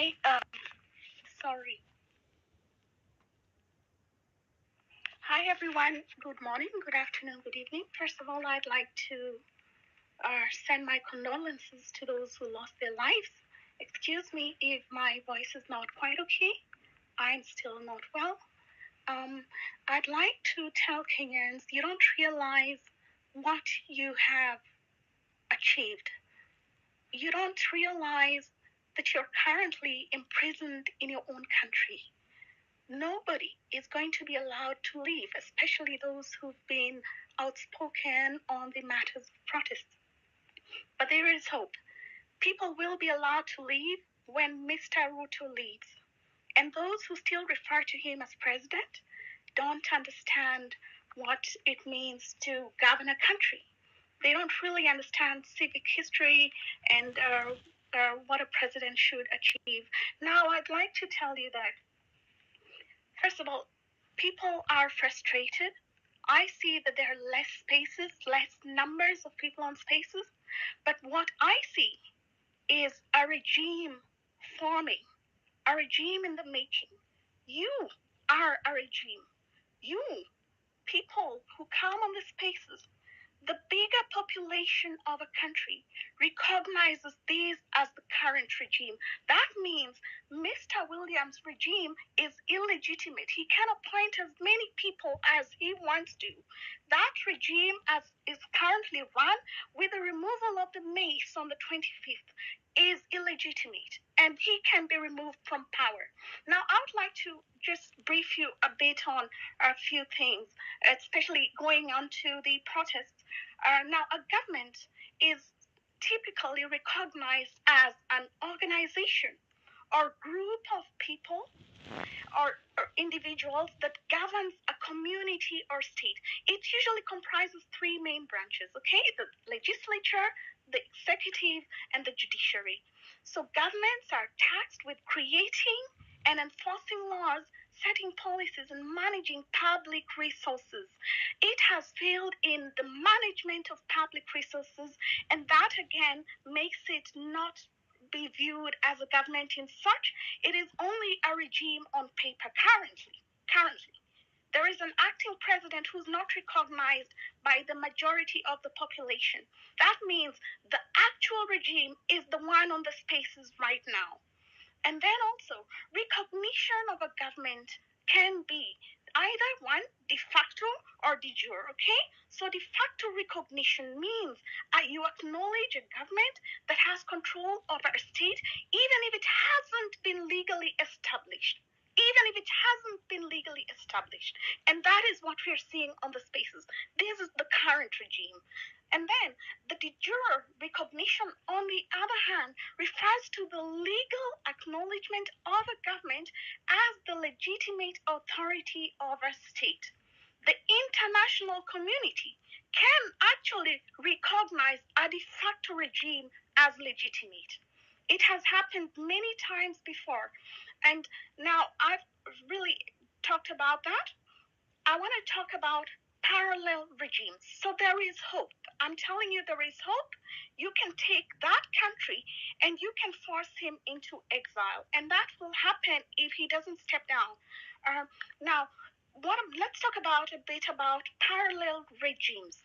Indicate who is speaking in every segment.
Speaker 1: Hi, sorry. Hi, everyone. Good morning, good afternoon, good evening. First of all, I'd like to send my condolences to those who lost their lives. Excuse me if my voice is not quite okay. I'm still not well. I'd like to tell Kenyans you don't realize what you have achieved. You don't realize that you're currently imprisoned in your own country. Nobody is going to be allowed to leave, especially those who've been outspoken on the matters of protest. But there is hope. People will be allowed to leave when Mr. Ruto leaves. And those who still refer to him as president don't understand what it means to govern a country. They don't really understand civic history and what a president should achieve. Now, I'd like to tell you that first of all, people are frustrated. I see that there are less spaces, less numbers of people on spaces. But what I see is a regime forming, a regime in the making. You are a regime. You, people who come on the spaces, the bigger population of a country recognizes this as the current regime. That means Mr. Williams' regime is illegitimate. He can appoint as many people as he wants to. That regime, as is currently run, with the removal of the mace on the 25th, is illegitimate, and he can be removed from power. Now, I would like to just brief you a bit on a few things, especially going on to the protests. Now, a government is typically recognized as an organization or group of people or individuals that governs a community or state. It usually comprises three main branches, okay? The legislature, the executive, and the judiciary. So governments are tasked with creating and enforcing laws, setting policies, and managing public resources. It has failed in the management of public resources, and that again makes it not be viewed as a government in such. It is only a regime on paper currently. There is an acting president who's not recognized by the majority of the population. That means the actual regime is the one on the spaces right now. And then also, recognition of a government can be either one, de facto or de jure, okay? So de facto recognition means you acknowledge a government that has control over a state, even if it hasn't been legally established. Even if it hasn't been legally established. And that is what we're seeing on the spaces. This is the current regime. And then the de jure recognition, on the other hand, refers to the legal acknowledgement of a government as the legitimate authority of a state. The international community can actually recognize a de facto regime as legitimate. It has happened many times before. And now I've really talked about that. I want to talk about parallel regimes. So there is hope. I'm telling you, there is hope. You can take that country and you can force him into exile. And that will happen if he doesn't step down. Now, let's talk about a bit about parallel regimes.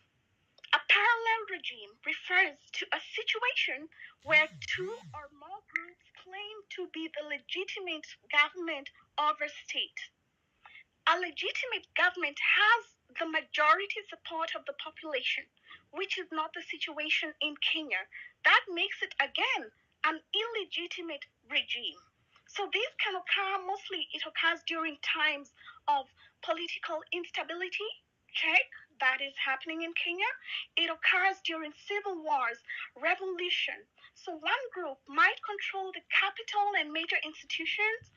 Speaker 1: A parallel regime refers to a situation where two or more groups claim to be the legitimate government of a state. A legitimate government has the majority support of the population, which is not the situation in Kenya. That makes it, again, an illegitimate regime. So this can occur, mostly it occurs during times of political instability, check, that is happening in Kenya. It occurs during civil wars, revolution. So one group might control the capital and major institutions,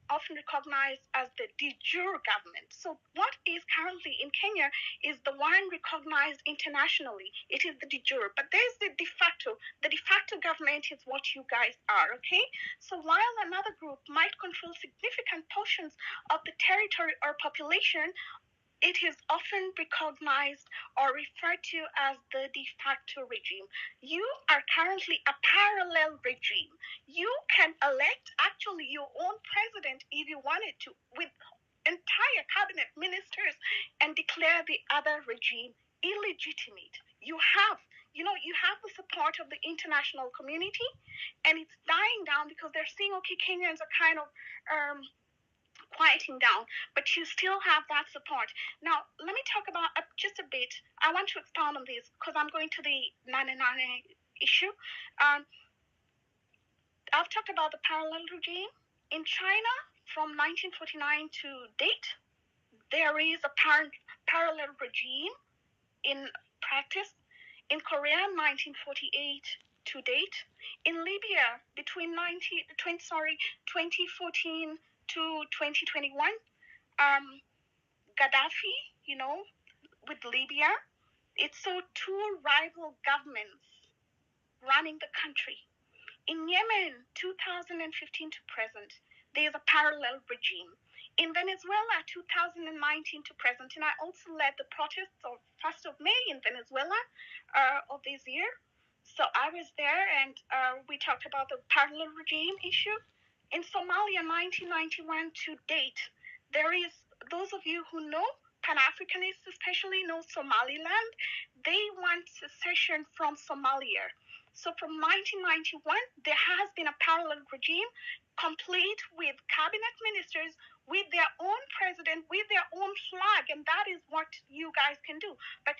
Speaker 1: often recognized as the de jure government. So what is currently in Kenya is the one recognized internationally. It is the de jure, but there's the de facto. The de facto government is what you guys are, okay? So while another group might control significant portions of the territory or population, it is often recognized or referred to as the de facto regime. You are currently a parallel regime. You can elect actually your own president if you wanted to, with entire cabinet ministers, and declare the other regime illegitimate. You have the support of the international community, and it's dying down because they're seeing, okay, Kenyans are kind of quieting down, but you still have that support. Now, let me talk about just a bit. I want to expound on this because I'm going to the Nane issue. I've talked about the parallel regime. In China, from 1949 to date, there is a parallel regime in practice. In Korea, 1948 to date. In Libya, between 2014 to 2021, Gaddafi, with Libya, it's so two rival governments running the country. In Yemen, 2015 to present, there's a parallel regime. In Venezuela, 2019 to present, and I also led the protests of 1st of May in Venezuela of this year. So I was there, and we talked about the parallel regime issue. In Somalia, 1991 to date, there is, those of you who know, Pan-Africanists especially know Somaliland, they want secession from Somalia. So from 1991, there has been a parallel regime, complete with cabinet ministers, with their own president, with their own flag, and that is what you guys can do. But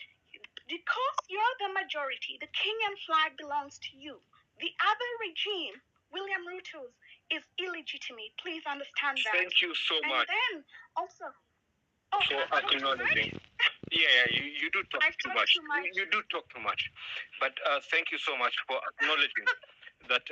Speaker 1: because you're the majority, the Kenyan flag belongs to you. The other regime, William Ruto's, is illegitimate. Please understand that.
Speaker 2: Thank you so much.
Speaker 1: And then also,
Speaker 2: for acknowledging. Yeah, you do talk too much. You do talk too much. But thank you so much for acknowledging that.